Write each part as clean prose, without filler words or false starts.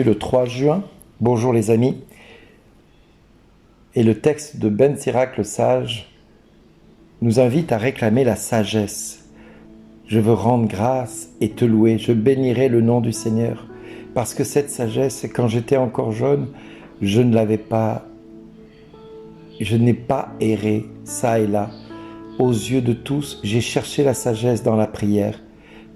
le 3 juin. Bonjour les amis. Et le texte de Ben Sirac le sage nous invite à réclamer la sagesse. Je veux rendre grâce et te louer, je bénirai le nom du Seigneur. Parce que cette sagesse, quand j'étais encore jeune, je n'ai pas erré ça et là. Aux yeux de tous, j'ai cherché la sagesse dans la prière.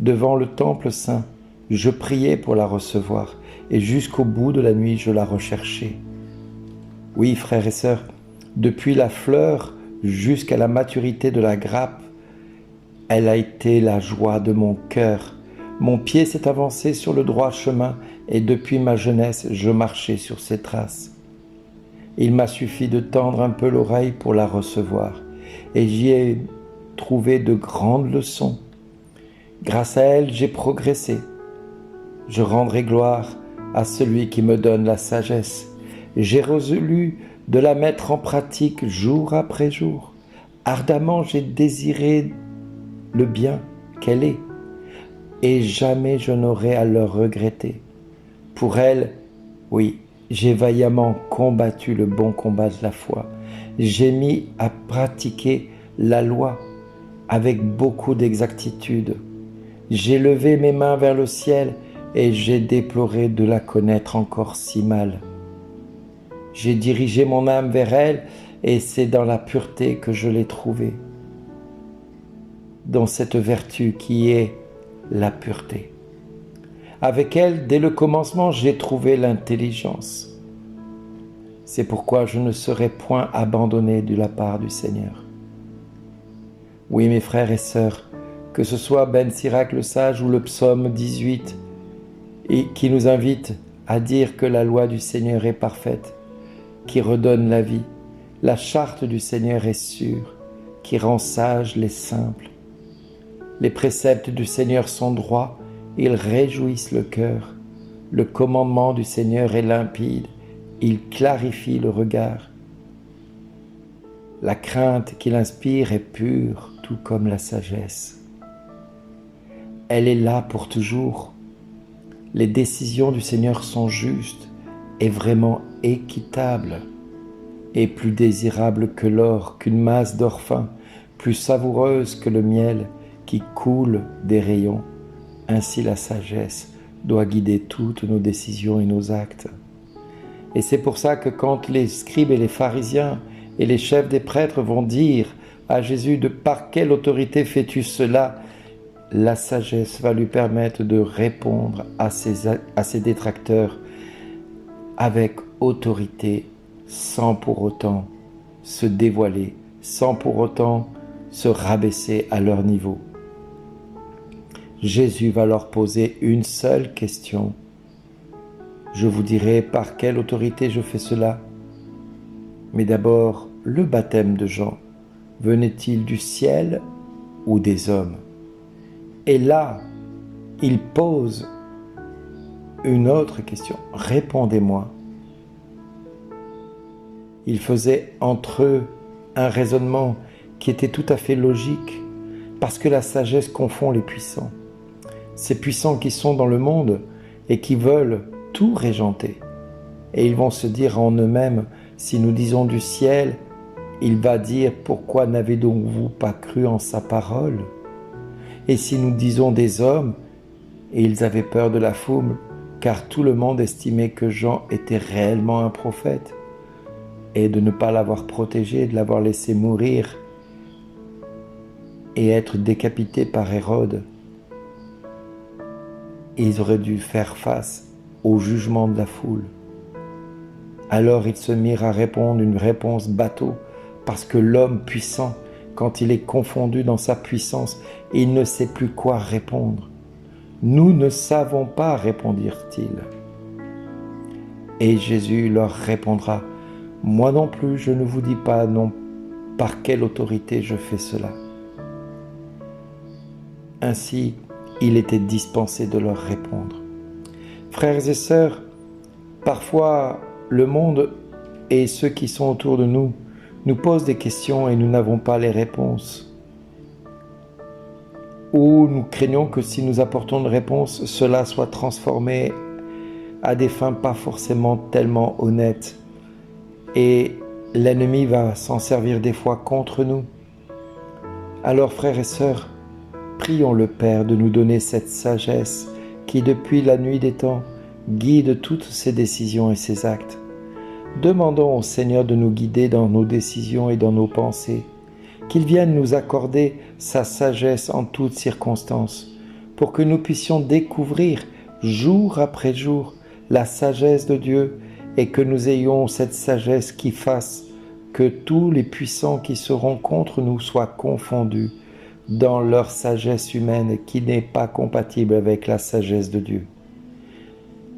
Devant le temple saint, je priais pour la recevoir, et jusqu'au bout de la nuit, je la recherchais. Oui, frères et sœurs, depuis la fleur jusqu'à la maturité de la grappe, elle a été la joie de mon cœur. Mon pied s'est avancé sur le droit chemin, et depuis ma jeunesse, je marchais sur ses traces. Il m'a suffi de tendre un peu l'oreille pour la recevoir, et j'y ai trouvé de grandes leçons. Grâce à elle, j'ai progressé. Je rendrai gloire à celui qui me donne la sagesse. J'ai résolu de la mettre en pratique jour après jour. Ardemment, j'ai désiré le bien qu'elle est, et jamais je n'aurai à le regretter. Pour elle, oui, j'ai vaillamment combattu le bon combat de la foi. J'ai mis à pratiquer la loi avec beaucoup d'exactitude. J'ai levé mes mains vers le ciel et j'ai déploré de la connaître encore si mal. J'ai dirigé mon âme vers elle et c'est dans la pureté que je l'ai trouvée, dans cette vertu qui est la pureté. Avec elle, dès le commencement, j'ai trouvé l'intelligence. C'est pourquoi je ne serai point abandonné de la part du Seigneur. Oui, mes frères et sœurs, que ce soit Ben Sirac le sage ou le psaume 18, et qui nous invite à dire que la loi du Seigneur est parfaite, qui redonne la vie. La charte du Seigneur est sûre, qui rend sages les simples. Les préceptes du Seigneur sont droits, ils réjouissent le cœur. Le commandement du Seigneur est limpide, il clarifie le regard. La crainte qu'il inspire est pure, tout comme la sagesse. Elle est là pour toujours. Les décisions du Seigneur sont justes et vraiment équitables, et plus désirables que l'or, qu'une masse d'or fin, plus savoureuse que le miel qui coule des rayons. Ainsi la sagesse doit guider toutes nos décisions et nos actes. Et c'est pour ça que quand les scribes et les pharisiens et les chefs des prêtres vont dire à Jésus « De par quelle autorité fais-tu cela ?» la sagesse va lui permettre de répondre à ses détracteurs avec autorité, sans pour autant se dévoiler, sans pour autant se rabaisser à leur niveau. Jésus va leur poser une seule question. Je vous dirai par quelle autorité je fais cela. Mais d'abord, le baptême de Jean, venait-il du ciel ou des hommes? Et là, il pose une autre question. Répondez-moi. Il faisait entre eux un raisonnement qui était tout à fait logique, parce que la sagesse confond les puissants. Ces puissants qui sont dans le monde et qui veulent tout régenter. Et ils vont se dire en eux-mêmes, si nous disons du ciel, il va dire, pourquoi n'avez donc vous pas cru en sa parole? Et si nous disons des hommes, et ils avaient peur de la foule, car tout le monde estimait que Jean était réellement un prophète, et de ne pas l'avoir protégé, de l'avoir laissé mourir et être décapité par Hérode. Et ils auraient dû faire face au jugement de la foule. Alors ils se mirent à répondre une réponse bateau, parce que l'homme puissant, quand il est confondu dans sa puissance, il ne sait plus quoi répondre. Nous ne savons pas, répondirent-ils. Et Jésus leur répondra, moi non plus, je ne vous dis pas non par quelle autorité je fais cela. Ainsi, il était dispensé de leur répondre. Frères et sœurs, parfois le monde et ceux qui sont autour de nous posent des questions et nous n'avons pas les réponses. Ou nous craignons que si nous apportons une réponse, cela soit transformé à des fins pas forcément tellement honnêtes. Et l'ennemi va s'en servir des fois contre nous. Alors frères et sœurs, prions le Père de nous donner cette sagesse qui depuis la nuit des temps guide toutes ses décisions et ses actes. Demandons au Seigneur de nous guider dans nos décisions et dans nos pensées, qu'il vienne nous accorder sa sagesse en toutes circonstances, pour que nous puissions découvrir jour après jour la sagesse de Dieu et que nous ayons cette sagesse qui fasse que tous les puissants qui seront contre nous soient confondus dans leur sagesse humaine qui n'est pas compatible avec la sagesse de Dieu.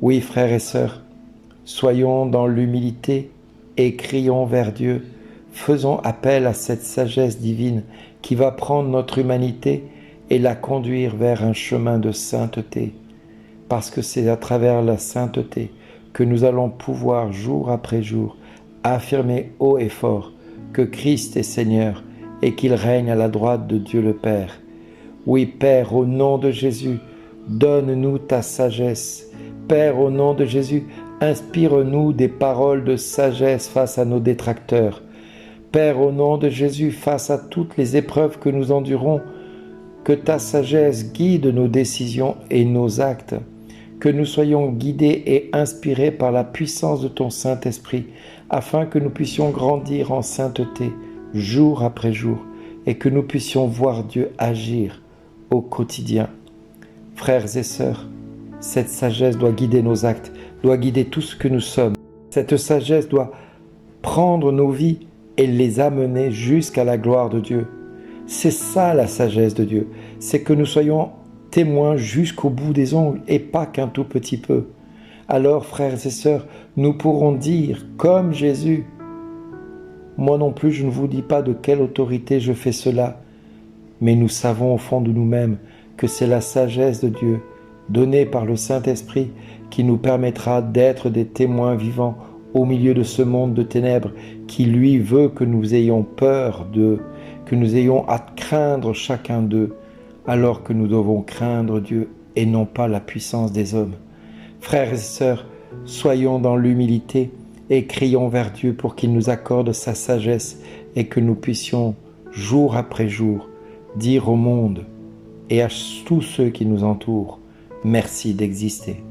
Oui, frères et sœurs, soyons dans l'humilité et crions vers Dieu. Faisons appel à cette sagesse divine qui va prendre notre humanité et la conduire vers un chemin de sainteté. Parce que c'est à travers la sainteté que nous allons pouvoir jour après jour affirmer haut et fort que Christ est Seigneur et qu'il règne à la droite de Dieu le Père. Oui, Père, au nom de Jésus, donne-nous ta sagesse. Père, au nom de Jésus, inspire-nous des paroles de sagesse face à nos détracteurs. Père, au nom de Jésus, face à toutes les épreuves que nous endurons, que ta sagesse guide nos décisions et nos actes, que nous soyons guidés et inspirés par la puissance de ton Saint-Esprit, afin que nous puissions grandir en sainteté jour après jour et que nous puissions voir Dieu agir au quotidien. Frères et sœurs, cette sagesse doit guider nos actes, doit guider tout ce que nous sommes. Cette sagesse doit prendre nos vies et les amener jusqu'à la gloire de Dieu. C'est ça la sagesse de Dieu, c'est que nous soyons témoins jusqu'au bout des ongles et pas qu'un tout petit peu. Alors, frères et sœurs, nous pourrons dire, comme Jésus, moi non plus je ne vous dis pas de quelle autorité je fais cela, mais nous savons au fond de nous-mêmes que c'est la sagesse de Dieu, donnée par le Saint-Esprit, qui nous permettra d'être des témoins vivants au milieu de ce monde de ténèbres, qui lui veut que nous ayons peur d'eux, que nous ayons à craindre chacun d'eux, alors que nous devons craindre Dieu et non pas la puissance des hommes. Frères et sœurs, soyons dans l'humilité et crions vers Dieu pour qu'il nous accorde sa sagesse et que nous puissions, jour après jour, dire au monde et à tous ceux qui nous entourent, merci d'exister.